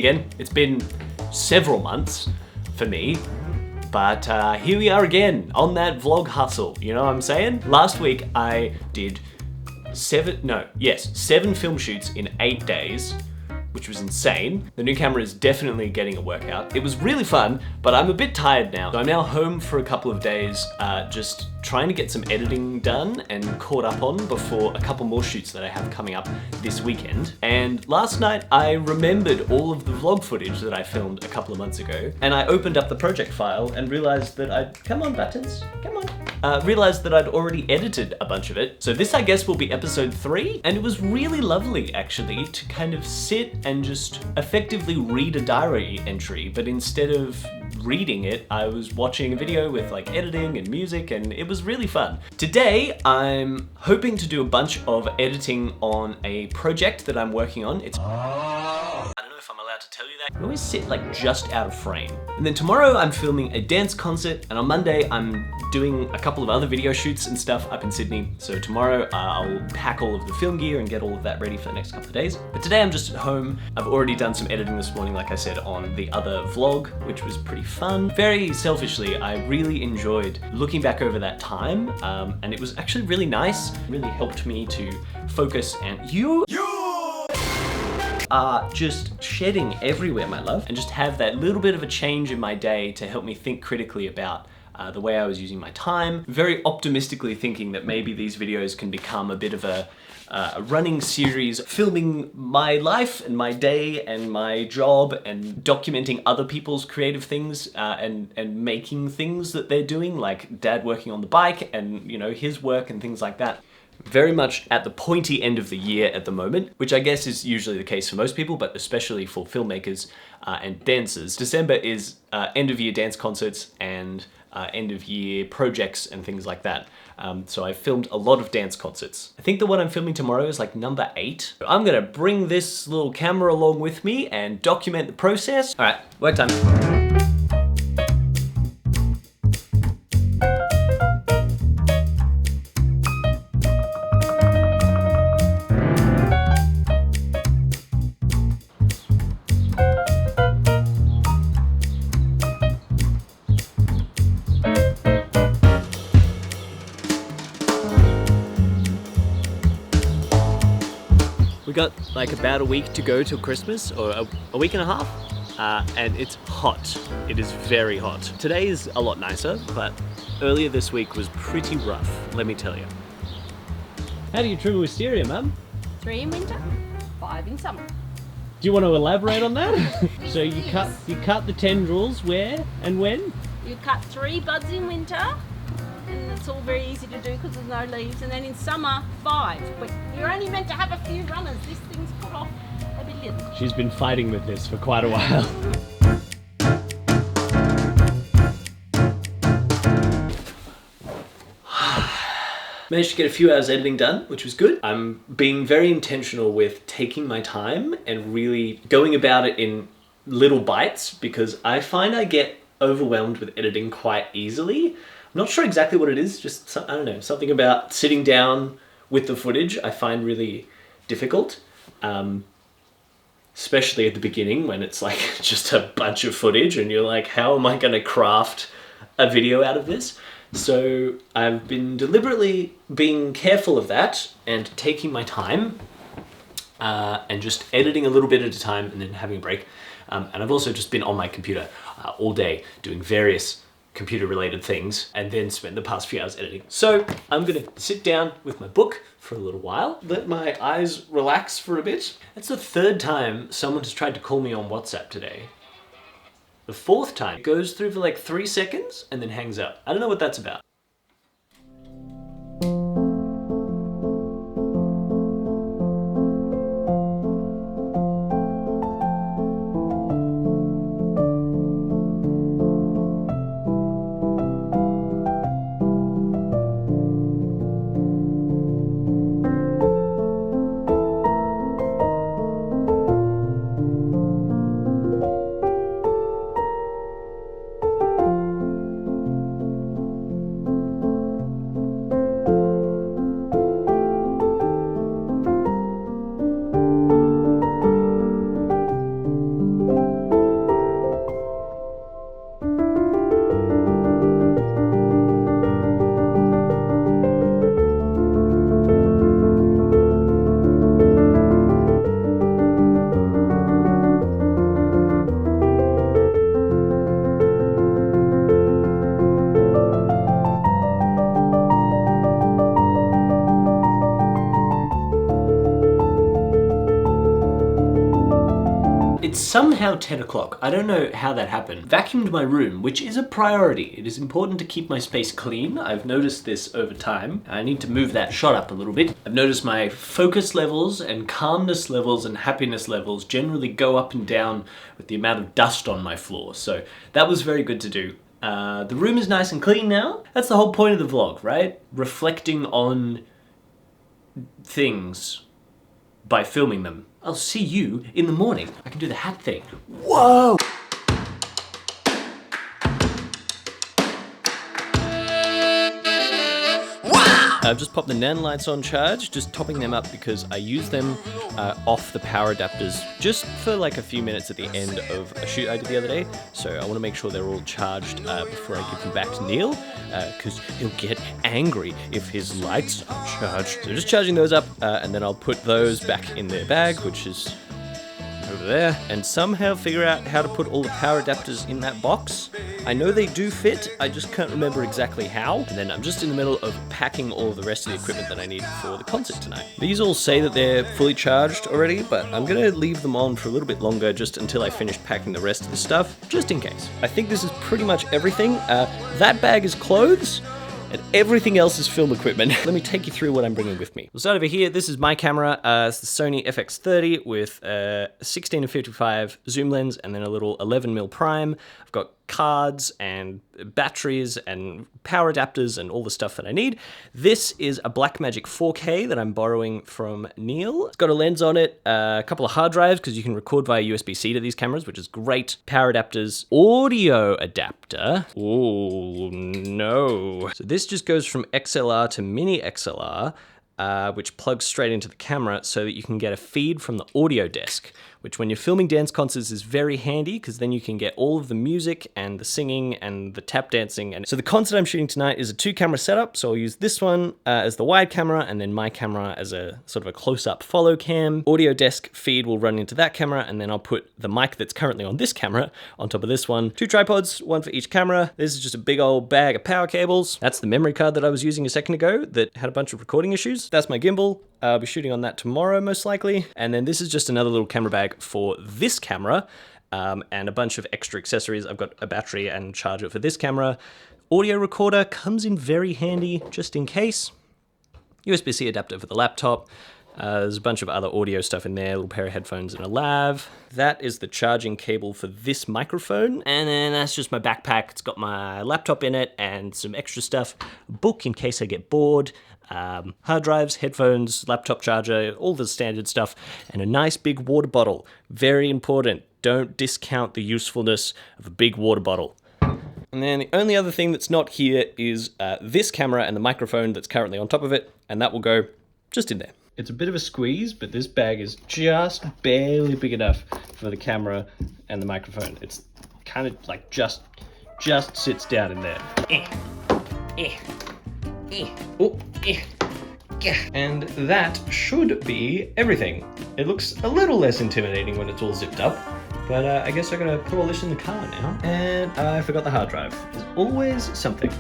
again. It's been several months for me, but here we are again on that vlog hustle, you know what I'm saying? Last week I did 7 film shoots in 8 days, which was insane. The new camera is definitely getting a workout. It was really fun, but I'm a bit tired now. So I'm now home for a couple of days, just trying to get some editing done and caught up on before a couple more shoots that I have coming up this weekend. And last night I remembered all of the vlog footage that I filmed a couple of months ago, and I opened up the project file and realized that come on buttons, come on. Realized that I'd already edited a bunch of it. So this, I guess, will be episode 3, and it was really lovely, actually, to kind of sit and just effectively read a diary entry, but instead of reading it, I was watching a video with like editing and music, and it was really fun. Today, I'm hoping to do a bunch of editing on a project that I'm working on. I don't know if I'm allowed to tell you that. I always sit like just out of frame. And then tomorrow I'm filming a dance concert, and on Monday I'm doing a couple of other video shoots and stuff up in Sydney. So tomorrow I'll pack all of the film gear and get all of that ready for the next couple of days. But today I'm just at home. I've already done some editing this morning, like I said, on the other vlog, which was pretty fun. Very selfishly, I really enjoyed looking back over that time, and it was actually really nice. It really helped me to focus, and you are just shedding everywhere, my love, and just have that little bit of a change in my day to help me think critically about the way I was using my time. Very optimistically thinking that maybe these videos can become a bit of a running series, filming my life and my day and my job and documenting other people's creative things and making things that they're doing, like Dad working on the bike and, you know, his work and things like that. Very much at the pointy end of the year at the moment, which I guess is usually the case for most people, but especially for filmmakers and dancers. December is end of year dance concerts and end of year projects and things like that. So I filmed a lot of dance concerts. I think the one I'm filming tomorrow is like number 8. I'm gonna bring this little camera along with me and document the process. All right, work time. We got like about a week to go till Christmas, or a week and a half, and it's hot. It is very hot. Today is a lot nicer, but earlier this week was pretty rough, let me tell you. How do you trim a wisteria, Mum? 3 in winter, 5 in summer. Do you want to elaborate on that? So you cut the tendrils where and when? You cut 3 buds in winter, and it's all very easy to do because there's no leaves, and then in summer 5. But you're only meant to have a few runners. This thing's put off a billion. She's been fighting with this for quite a while. Managed to get a few hours editing done, which was good. I'm being very intentional with taking my time and really going about it in little bites, because I find I get overwhelmed with editing quite easily. I'm not sure exactly what it is, just, I don't know, something about sitting down with the footage I find really difficult. Especially at the beginning when it's like just a bunch of footage and you're like, how am I gonna craft a video out of this? So I've been deliberately being careful of that and taking my time and just editing a little bit at a time and then having a break. And I've also just been on my computer all day doing various computer-related things, and then spend the past few hours editing. So I'm gonna sit down with my book for a little while, let my eyes relax for a bit. That's the 3rd time someone has tried to call me on WhatsApp today. The 4th time, it goes through for like 3 seconds and then hangs up. I don't know what that's about. It's somehow 10 o'clock. I don't know how that happened. Vacuumed my room, which is a priority. It is important to keep my space clean. I've noticed this over time. I need to move that shot up a little bit. I've noticed my focus levels and calmness levels and happiness levels generally go up and down with the amount of dust on my floor. So that was very good to do. The room is nice and clean now. That's the whole point of the vlog, right? Reflecting on things by filming them. I'll see you in the morning. I can do the hat thing. Whoa! I've just popped the NAND lights on charge, just topping them up because I use them off the power adapters just for like a few minutes at the end of a shoot I did the other day. So I want to make sure they're all charged before I give them back to Neil, because he'll get angry if his lights are charged. So just charging those up, and then I'll put those back in their bag, which is over there, and somehow figure out how to put all the power adapters in that box. I know they do fit, I just can't remember exactly how. And then I'm just in the middle of packing all of the rest of the equipment that I need for the concert tonight. These all say that they're fully charged already, but I'm gonna leave them on for a little bit longer just until I finish packing the rest of the stuff, just in case. I think this is pretty much everything. That bag is clothes, and everything else is film equipment. Let me take you through what I'm bringing with me. We'll start over here. This is my camera. It's the Sony FX30 with a 16-55 zoom lens and then a little 11mm prime. I've got cards and batteries and power adapters and all the stuff that I need. This is a Blackmagic 4K that I'm borrowing from Neil. It's got a lens on it, a couple of hard drives because you can record via USB-C to these cameras, which is great. Power adapters, audio adapter. Oh no. So this just goes from XLR to mini XLR, which plugs straight into the camera so that you can get a feed from the audio desk, which when you're filming dance concerts is very handy because then you can get all of the music and the singing and the tap dancing. And so the concert I'm shooting tonight is a 2-camera setup, so I'll use this one as the wide camera and then my camera as a sort of a close-up follow cam. Audio desk feed will run into that camera, and then I'll put the mic that's currently on this camera on top of this one. 2 tripods, one for each camera. This is just a big old bag of power cables. That's the memory card that I was using a second ago that had a bunch of recording issues. That's my gimbal. I'll be shooting on that tomorrow, most likely. And then this is just another little camera bag for this camera, and a bunch of extra accessories. I've got a battery and charger for this camera. Audio recorder comes in very handy, just in case. USB-C adapter for the laptop. There's a bunch of other audio stuff in there, a little pair of headphones and a lav. That is the charging cable for this microphone. And then that's just my backpack. It's got my laptop in it and some extra stuff. A book in case I get bored. Hard drives, headphones, laptop charger, all the standard stuff. And a nice big water bottle. Very important. Don't discount the usefulness of a big water bottle. And then the only other thing that's not here is this camera and the microphone that's currently on top of it. And that will go just in there. It's a bit of a squeeze, but this bag is just barely big enough for the camera and the microphone. It's kind of like just sits down in there. And that should be everything. It looks a little less intimidating when it's all zipped up, but I guess I'm gonna put all this in the car now. And I forgot the hard drive. There's always something.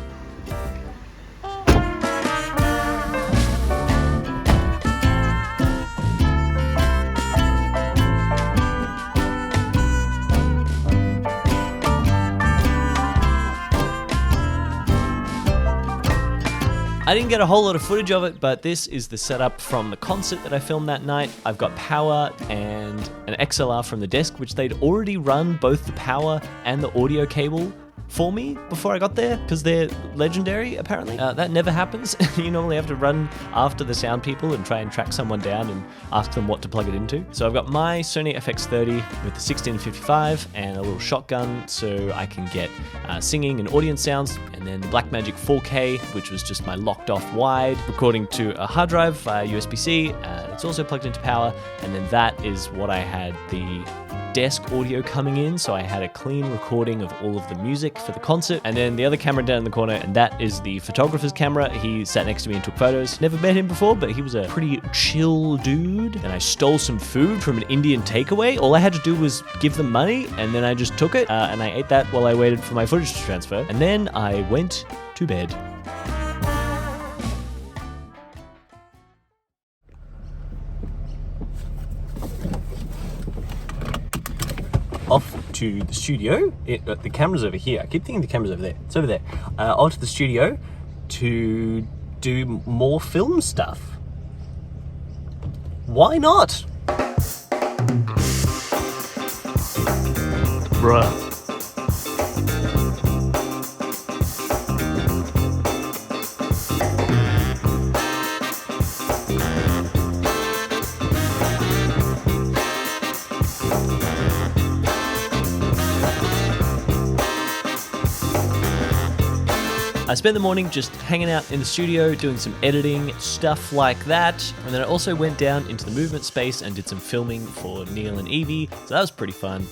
I didn't get a whole lot of footage of it, but this is the setup from the concert that I filmed that night. I've got power and an XLR from the desk, which they'd already run both the power and the audio cable for me before I got there, because they're legendary, apparently. That never happens. You normally have to run after the sound people and try and track someone down and ask them what to plug it into. So I've got my Sony FX30 with the 16-55 and a little shotgun so I can get singing and audience sounds, and then the Blackmagic 4K, which was just my locked off wide, recording to a hard drive via USB-C. It's also plugged into power, and then that is what I had the desk audio coming in, so I had a clean recording of all of the music for the concert. And then the other camera down in the corner, and that is the photographer's camera. He sat next to me and took photos. Never met him before, but he was a pretty chill dude. And I stole some food from an Indian takeaway. All I had to do was give them money, and then I just took it, and I ate that while I waited for my footage to transfer. And then I went to bed. to the studio. The camera's over here. I keep thinking the camera's over there. It's over there. Onto the studio to do more film stuff. Why not? Bruh. I spent the morning just hanging out in the studio, doing some editing, stuff like that. And then I also went down into the movement space and did some filming for Neil and Evie. So that was pretty fun.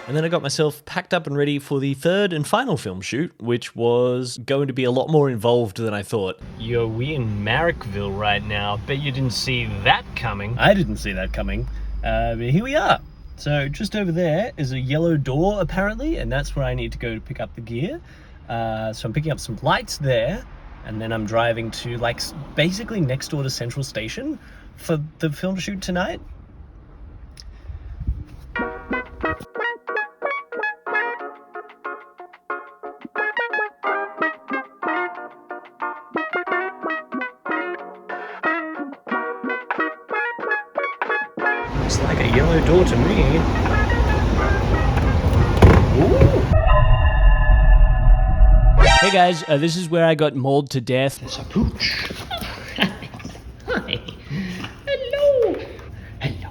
And then I got myself packed up and ready for the third and final film shoot, which was going to be a lot more involved than I thought. Yo, we in Marrickville right now. Bet you didn't see that coming. I didn't see that coming, but here we are. So just over there is a yellow door apparently, and that's where I need to go to pick up the gear. So I'm picking up some lights there, and then I'm driving to like basically next door to Central Station for the film shoot tonight. Looks like a yellow door to me. Ooh. Hey guys, this is where I got mauled to death. It's a pooch. Hi. Hello. Hello.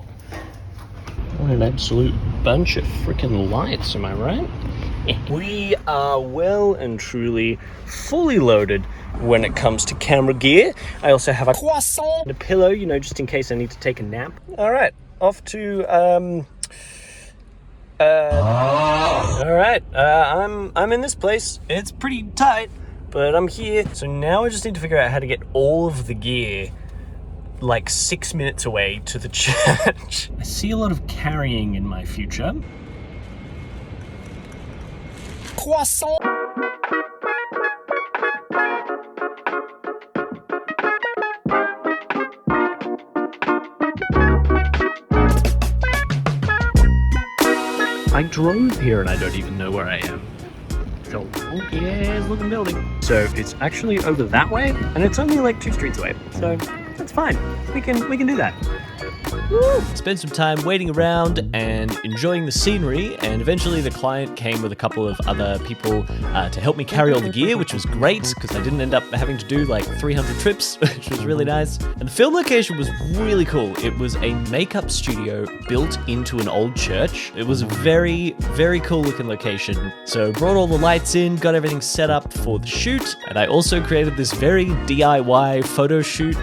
What an absolute bunch of freaking lights, am I right? We are well and truly fully loaded when it comes to camera gear. I also have a croissant and a pillow, you know, just in case I need to take a nap. All right, off to all right, I'm in this place. It's pretty tight, but I'm here. So now I just need to figure out how to get all of the gear like 6 minutes away to the church. I see a lot of carrying in my future. Croissant. I drove here and I don't even know where I am. So, oh yeah, looking building. So it's actually over that way, and it's only like 2 streets away. So that's fine. We can do that. Woo. Spent some time waiting around and enjoying the scenery, and eventually the client came with a couple of other people to help me carry all the gear, which was great because I didn't end up having to do like 300 trips, which was really nice. And the film location was really cool. It was a makeup studio built into an old church. It was a very, very cool looking location. So brought all the lights in, got everything set up for the shoot, and I also created this very DIY photo shoot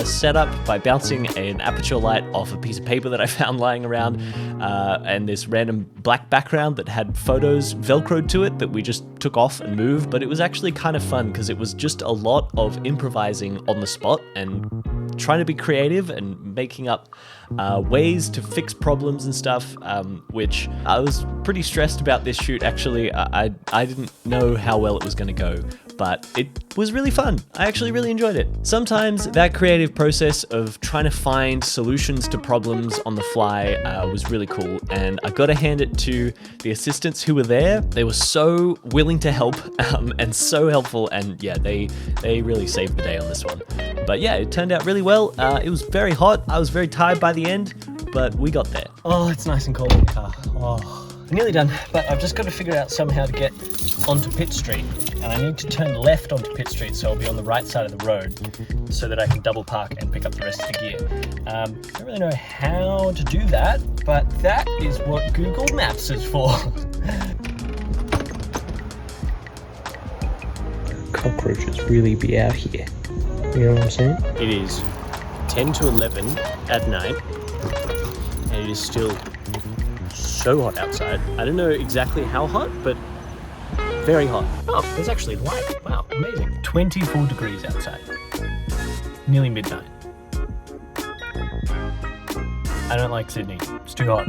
setup by bouncing an aperture light off a piece of paper that I found lying around, and this random black background that had photos velcroed to it that we just took off and moved. But it was actually kind of fun because it was just a lot of improvising on the spot and trying to be creative and making up ways to fix problems and stuff, which I was pretty stressed about this shoot actually. I didn't know how well it was going to go, but it was really fun. I actually really enjoyed it. Sometimes that creative process of trying to find solutions to problems on the fly was really cool, and I gotta hand it to the assistants who were there. They were so willing to help and so helpful, and yeah, they really saved the day on this one. But yeah, it turned out really well. It was very hot. I was very tired by the end, but we got there. Oh, it's nice and cold in the car. Oh. I'm nearly done, but I've just got to figure out somehow to get onto Pitt Street, and I need to turn left onto Pitt Street so I'll be on the right side of the road so that I can double park and pick up the rest of the gear. I don't really know how to do that, but that is what Google Maps is for. Cockroaches really be out here. You know what I'm saying? It is 10 to 11 at night, and it is still so hot outside. I don't know exactly how hot, but Very hot. Oh, there's actually light. Wow, amazing. 24 degrees outside. Nearly midnight. I don't like Sydney. It's too hot.